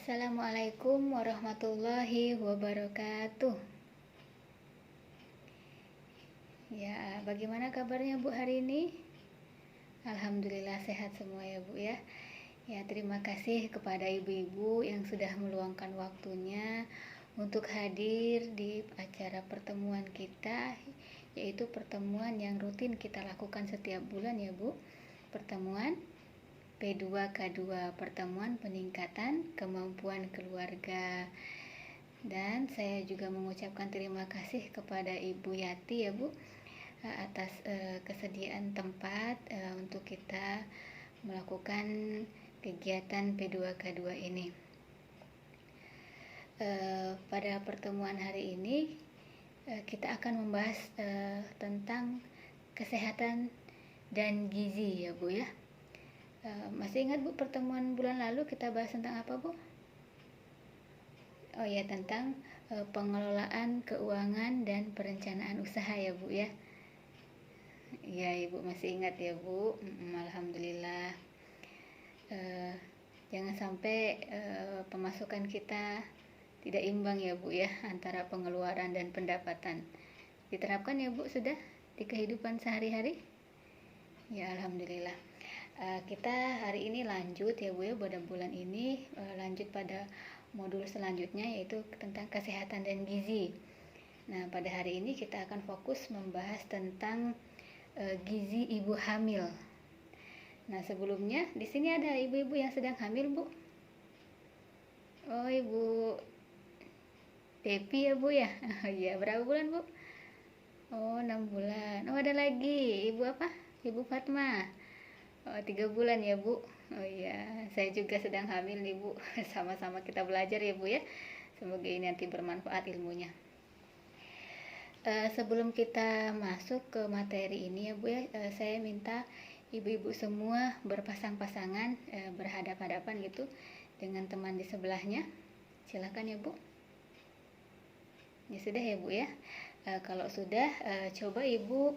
Assalamualaikum warahmatullahi wabarakatuh. Ya, bagaimana kabarnya Bu hari ini? Alhamdulillah sehat semua ya Bu ya. Ya, terima kasih kepada ibu-ibu yang sudah meluangkan waktunya untuk hadir di acara pertemuan kita, yaitu pertemuan yang rutin kita lakukan setiap bulan ya Bu. Pertemuan P2K2, pertemuan peningkatan kemampuan keluarga. Dan saya juga mengucapkan terima kasih kepada Ibu Yati ya Bu atas kesediaan tempat untuk kita melakukan kegiatan P2K2 ini. Pada pertemuan hari ini kita akan membahas tentang kesehatan dan gizi ya Bu ya. Masih ingat Bu pertemuan bulan lalu kita bahas tentang apa Bu? Oh ya, tentang pengelolaan keuangan dan perencanaan usaha ya Bu ya. Ya Ibu masih ingat ya Bu. Alhamdulillah. Jangan sampai pemasukan kita tidak imbang ya Bu ya antara pengeluaran dan pendapatan. Diterapkan ya Bu sudah di kehidupan sehari-hari? Ya Alhamdulillah. Kita hari ini lanjut ya Bu ya, pada bulan ini lanjut pada modul selanjutnya yaitu tentang kesehatan dan gizi. Nah, pada hari ini kita akan fokus membahas tentang gizi ibu hamil. Nah, sebelumnya di sini ada ibu-ibu yang sedang hamil Bu. Oh, Ibu Depi ya Bu ya. Ya, berapa bulan Bu? Oh, 6 bulan. Oh, ada lagi Ibu apa? Ibu Fatma. Oh, 3 bulan ya Bu. Oh iya, saya juga sedang hamil nih Bu. Sama-sama kita belajar ya Bu ya. Semoga ini nanti bermanfaat ilmunya. Sebelum kita masuk ke materi ini ya Bu ya, saya minta ibu-ibu semua berpasang-pasangan, berhadap-hadapan gitu dengan teman di sebelahnya. Silakan ya Bu. Ya sudah ya Bu ya. Kalau sudah, coba Ibu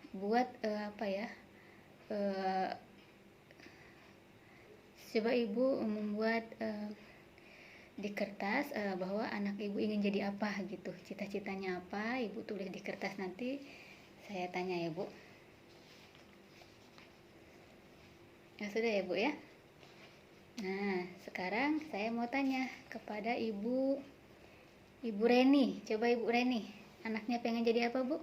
buat coba Ibu membuat di kertas bahwa anak Ibu ingin jadi apa gitu, cita-citanya apa, Ibu tulis di kertas, nanti saya tanya ya Bu. Ya sudah ya Bu ya. Nah, sekarang saya mau tanya kepada Ibu Reni. Coba Ibu Reni, anaknya pengen jadi apa Bu?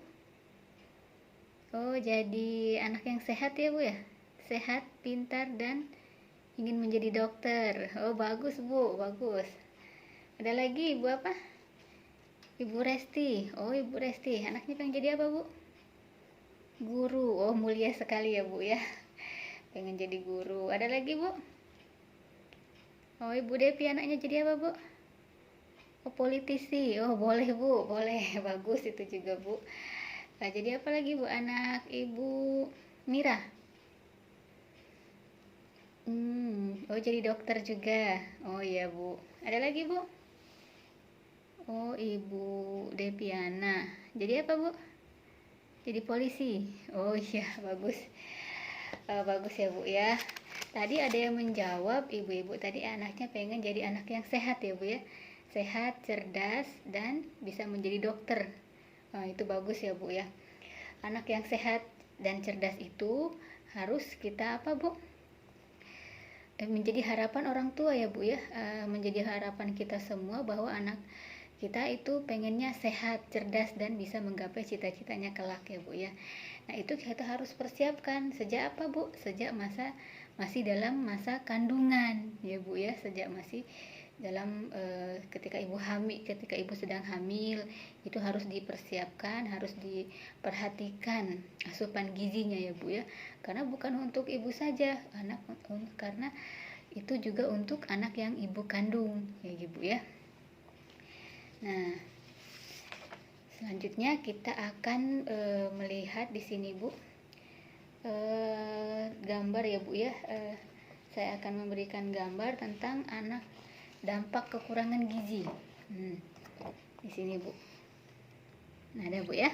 Oh, jadi anak yang sehat ya Bu ya? Sehat, pintar, dan ingin menjadi dokter. Oh, bagus Bu, bagus. Ada lagi Ibu apa? Ibu Resti. Oh, Ibu Resti, anaknya pengen jadi apa Bu? Guru. Oh, mulia sekali ya Bu ya. Pengen jadi guru. Ada lagi Bu? Oh, Ibu Depi, anaknya jadi apa Bu? Oh, politisi. Oh, boleh Bu, boleh. Bagus itu juga Bu. Nah, jadi apa lagi Bu? Anak Ibu Mira. Oh, jadi dokter juga. Oh iya Bu. Ada lagi Bu? Oh, Ibu Depiana. Jadi apa Bu? Jadi polisi. Oh iya, bagus. Bagus ya Bu ya. Tadi ada yang menjawab, ibu-ibu tadi anaknya pengen jadi anak yang sehat ya Bu ya. Sehat, cerdas, dan bisa menjadi dokter. Itu bagus ya Bu ya. Anak yang sehat dan cerdas itu harus kita apa Bu? Menjadi harapan orang tua ya Bu ya. Menjadi harapan kita semua bahwa anak kita itu pengennya sehat, cerdas, dan bisa menggapai cita-citanya kelak ya Bu ya. Nah, itu kita harus persiapkan sejak apa Bu? Sejak masih dalam masa kandungan ya Bu ya. Sejak masih dalam ketika ibu sedang hamil, itu harus dipersiapkan, harus diperhatikan asupan gizinya ya Bu ya. Karena bukan untuk ibu saja, karena itu juga untuk anak yang ibu kandung ya Bu ya. Nah, selanjutnya kita akan melihat di sini Bu gambar ya Bu ya. Saya akan memberikan gambar tentang dampak kekurangan gizi. Di sini Bu. Nah, ada Bu ya.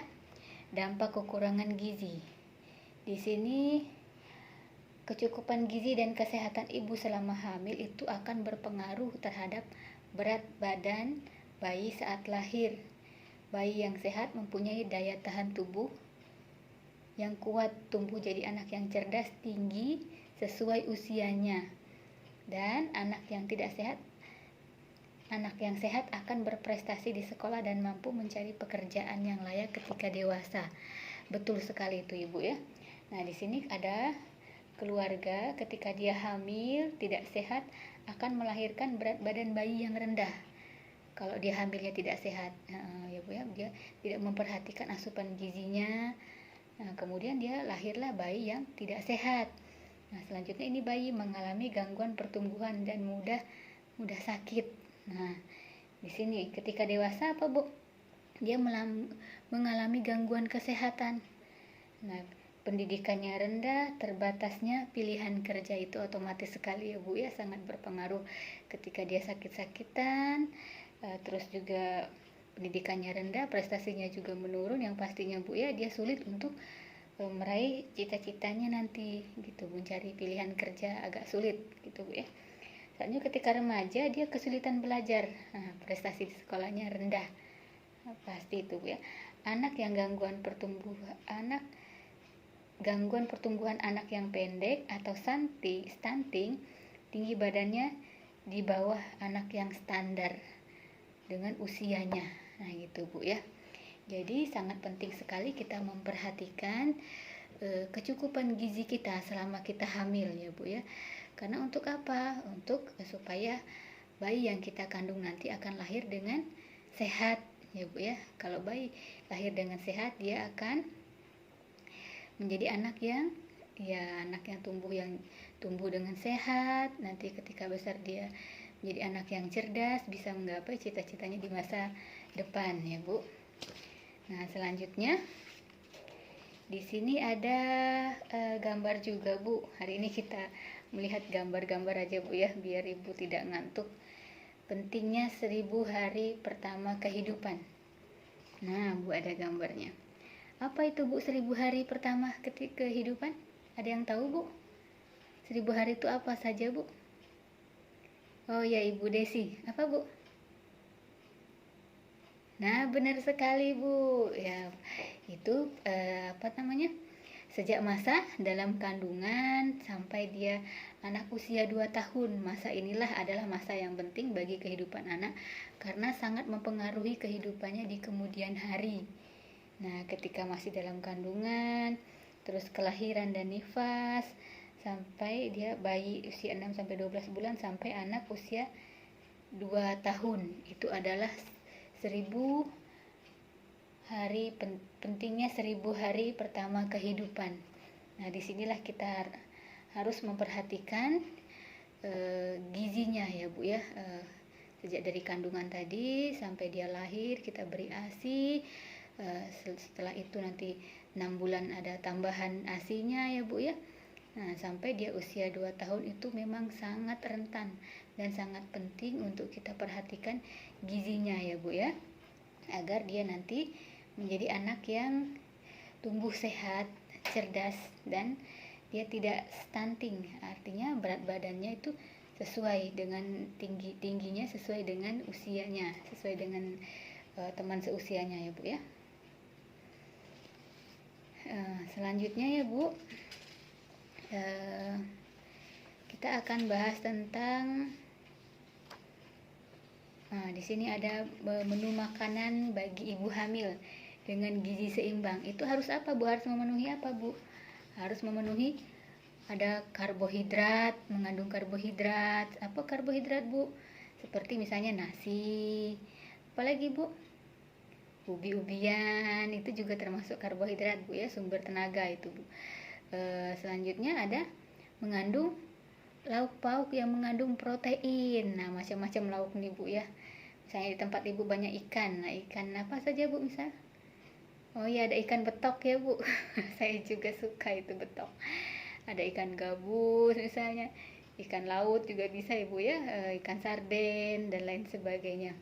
Dampak kekurangan gizi. Di sini kecukupan gizi dan kesehatan ibu selama hamil itu akan berpengaruh terhadap berat badan bayi saat lahir. Bayi yang sehat mempunyai daya tahan tubuh yang kuat, tumbuh jadi anak yang cerdas, tinggi, sesuai usianya. Dan anak yang sehat akan berprestasi di sekolah dan mampu mencari pekerjaan yang layak ketika dewasa. Betul sekali itu ibu ya. Nah di sini ada keluarga ketika dia hamil tidak sehat akan melahirkan berat badan bayi yang rendah. Kalau dia hamilnya tidak sehat, ya bu ya, dia tidak memperhatikan asupan gizinya. Nah, kemudian dia lahirlah bayi yang tidak sehat. Nah, selanjutnya ini bayi mengalami gangguan pertumbuhan dan mudah sakit. Nah, di sini ketika dewasa apa bu? Dia mengalami gangguan kesehatan. Nah, pendidikannya rendah, terbatasnya pilihan kerja itu otomatis sekali ya bu ya, sangat berpengaruh ketika dia sakit-sakitan. Terus juga pendidikannya rendah, prestasinya juga menurun, yang pastinya bu ya dia sulit untuk meraih cita-citanya nanti gitu, mencari pilihan kerja agak sulit gitu bu ya. Soalnya ketika remaja dia kesulitan belajar, prestasi di sekolahnya rendah, pasti itu bu ya. Anak yang gangguan pertumbuhan anak yang pendek atau stunting, tinggi badannya di bawah anak yang standar dengan usianya. Nah gitu bu ya. Jadi sangat penting sekali kita memperhatikan kecukupan gizi kita selama kita hamil ya bu ya. Karena untuk apa? Untuk supaya bayi yang kita kandung nanti akan lahir dengan sehat ya bu ya. Kalau bayi lahir dengan sehat, dia akan menjadi anak yang tumbuh dengan sehat. Nanti ketika besar dia menjadi anak yang cerdas, bisa menggapai cita-citanya di masa depan ya bu. Nah selanjutnya di sini ada gambar juga bu. Hari ini kita melihat gambar-gambar aja bu ya, biar ibu tidak ngantuk. Pentingnya 1000 hari pertama kehidupan. Nah bu, ada gambarnya. Apa itu bu 1000 hari pertama kehidupan? Ada yang tahu bu? 1000 hari itu apa saja bu? Oh ya Ibu Desi, apa bu? Nah benar sekali bu, ya itu sejak masa dalam kandungan sampai dia anak usia 2 tahun. Masa inilah adalah masa yang penting bagi kehidupan anak karena sangat mempengaruhi kehidupannya di kemudian hari. Nah ketika masih dalam kandungan, terus kelahiran dan nifas, sampai dia bayi usia 6 sampai 12 bulan sampai anak usia 2 tahun, itu adalah 1000 hari, pentingnya 1000 hari pertama kehidupan. Nah disinilah kita harus memperhatikan gizinya ya bu ya, sejak dari kandungan tadi sampai dia lahir kita beri ASI. Setelah itu nanti 6 bulan ada tambahan ASI-nya ya bu ya. Nah sampai dia usia 2 tahun itu memang sangat rentan dan sangat penting untuk kita perhatikan gizinya ya bu ya, agar dia nanti menjadi anak yang tumbuh sehat, cerdas, dan dia tidak stunting. Artinya berat badannya itu sesuai dengan tingginya, sesuai dengan usianya, sesuai dengan teman seusianya ya bu ya. Selanjutnya ya bu, kita akan bahas tentang di sini ada menu makanan bagi ibu hamil dengan gizi seimbang. Itu harus apa bu? Harus memenuhi apa bu? Harus memenuhi ada karbohidrat, mengandung karbohidrat. Apa karbohidrat bu? Seperti misalnya nasi, apalagi bu? Ubi-ubian, itu juga termasuk karbohidrat bu ya, sumber tenaga itu bu. Selanjutnya ada mengandung lauk pauk yang mengandung protein. Nah macam-macam lauk nih bu ya. Misalnya di tempat ibu banyak ikan. Nah ikan apa saja bu misal? Oh ya ada ikan betok ya bu. Saya juga suka itu betok. Ada ikan gabus misalnya, ikan laut juga bisa ibu ya, ikan sarden dan lain sebagainya.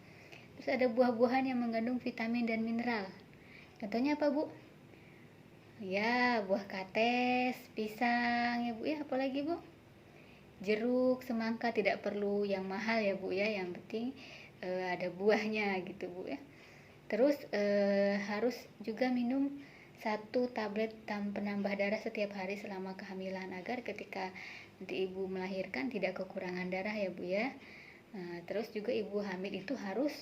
Terus ada buah-buahan yang mengandung vitamin dan mineral. Contohnya apa bu? Ya, buah kates, pisang ya Bu ya, apalagi Bu? Jeruk, semangka, tidak perlu yang mahal ya Bu ya, yang penting ada buahnya gitu Bu ya. Terus harus juga minum 1 tablet penambah darah setiap hari selama kehamilan agar ketika nanti ibu melahirkan tidak kekurangan darah ya Bu ya. Nah, terus juga ibu hamil itu harus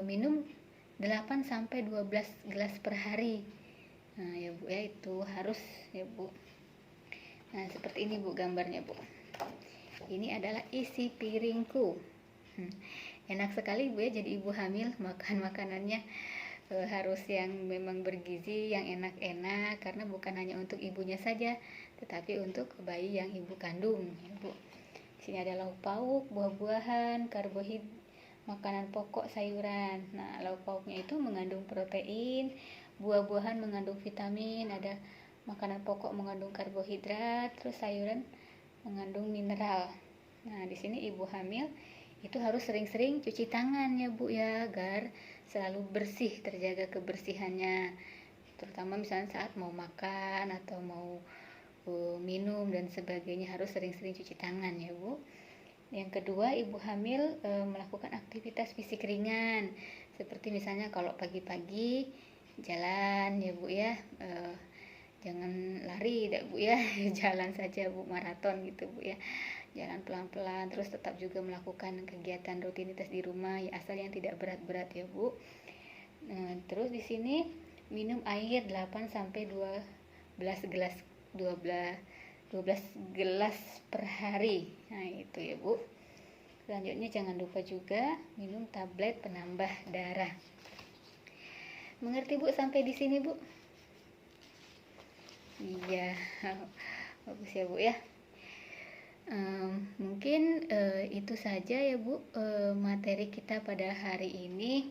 minum 8 sampai 12 gelas per hari. Nah, ya Bu ya, itu harus ya Bu. Nah, seperti ini Bu gambarnya Bu. Ini adalah isi piringku. Enak sekali Bu ya jadi ibu hamil, makan makanannya harus yang memang bergizi, yang enak-enak, karena bukan hanya untuk ibunya saja, tetapi untuk bayi yang ibu kandung ya Bu. Di sini ada lauk pauk, buah-buahan, karbohidrat, makanan pokok, sayuran. Nah, lauk pauknya itu mengandung protein, buah-buahan mengandung vitamin, ada makanan pokok mengandung karbohidrat, terus sayuran mengandung mineral. Nah, di sini ibu hamil itu harus sering-sering cuci tangan ya Bu ya, agar selalu bersih, terjaga kebersihannya. Terutama misalnya saat mau makan atau mau minum dan sebagainya, harus sering-sering cuci tangan ya Bu. Yang kedua, ibu hamil melakukan aktivitas fisik ringan, seperti misalnya kalau pagi-pagi jalan ya Bu ya, jangan lari dah Bu ya, jalan saja Bu, maraton gitu Bu ya, jalan pelan-pelan, terus tetap juga melakukan kegiatan rutinitas di rumah ya, asal yang tidak berat-berat ya Bu. Terus di sini minum air 8 sampai 12 gelas 12 gelas per hari. Nah, itu ya Bu. Selanjutnya jangan lupa juga minum tablet penambah darah. Mengerti Bu sampai di sini Bu? Iya. Bagus ya Bu ya. Mungkin itu saja ya Bu materi kita pada hari ini.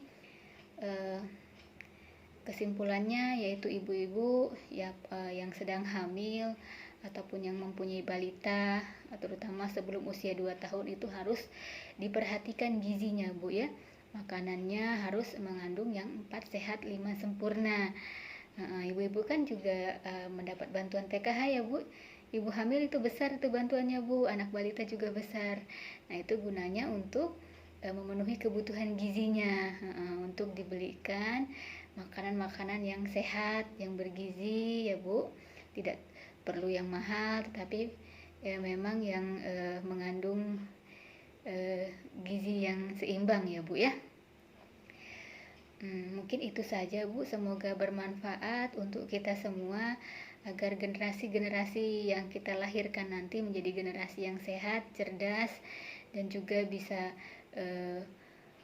Kesimpulannya yaitu ibu-ibu yang sedang hamil ataupun yang mempunyai balita, terutama sebelum usia 2 tahun itu harus diperhatikan gizinya Bu ya. Makanannya harus mengandung yang 4 sehat 5 sempurna. Ibu-ibu kan juga mendapat bantuan PKH ya Bu. Ibu hamil itu besar itu bantuannya Bu, anak balita juga besar. Nah, itu gunanya untuk memenuhi kebutuhan gizinya, untuk dibelikan makanan-makanan yang sehat, yang bergizi ya Bu. Tidak perlu yang mahal, tetapi memang yang mengandung gizi yang seimbang ya Bu ya. Mungkin itu saja Bu, semoga bermanfaat untuk kita semua, agar generasi-generasi yang kita lahirkan nanti menjadi generasi yang sehat, cerdas, dan juga bisa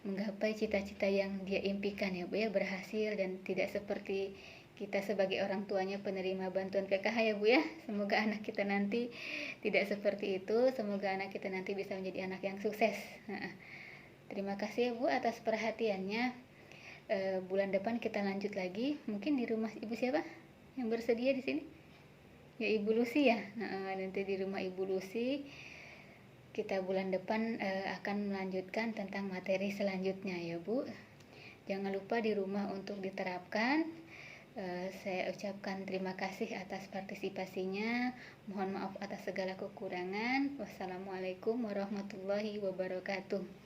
menggapai cita-cita yang dia impikan ya Bu ya, berhasil dan tidak seperti kita sebagai orang tuanya penerima bantuan PKH ya Bu ya. Semoga anak kita nanti tidak seperti itu, semoga anak kita nanti bisa menjadi anak yang sukses. Terima kasih ya Bu atas perhatiannya. Bulan depan kita lanjut lagi, mungkin di rumah Ibu siapa yang bersedia di sini? Ya Ibu Lucy ya. Nanti di rumah Ibu Lucy kita bulan depan akan melanjutkan tentang materi selanjutnya ya Bu. Jangan lupa di rumah untuk diterapkan. Saya ucapkan terima kasih atas partisipasinya. Mohon maaf atas segala kekurangan. Wassalamualaikum warahmatullahi wabarakatuh.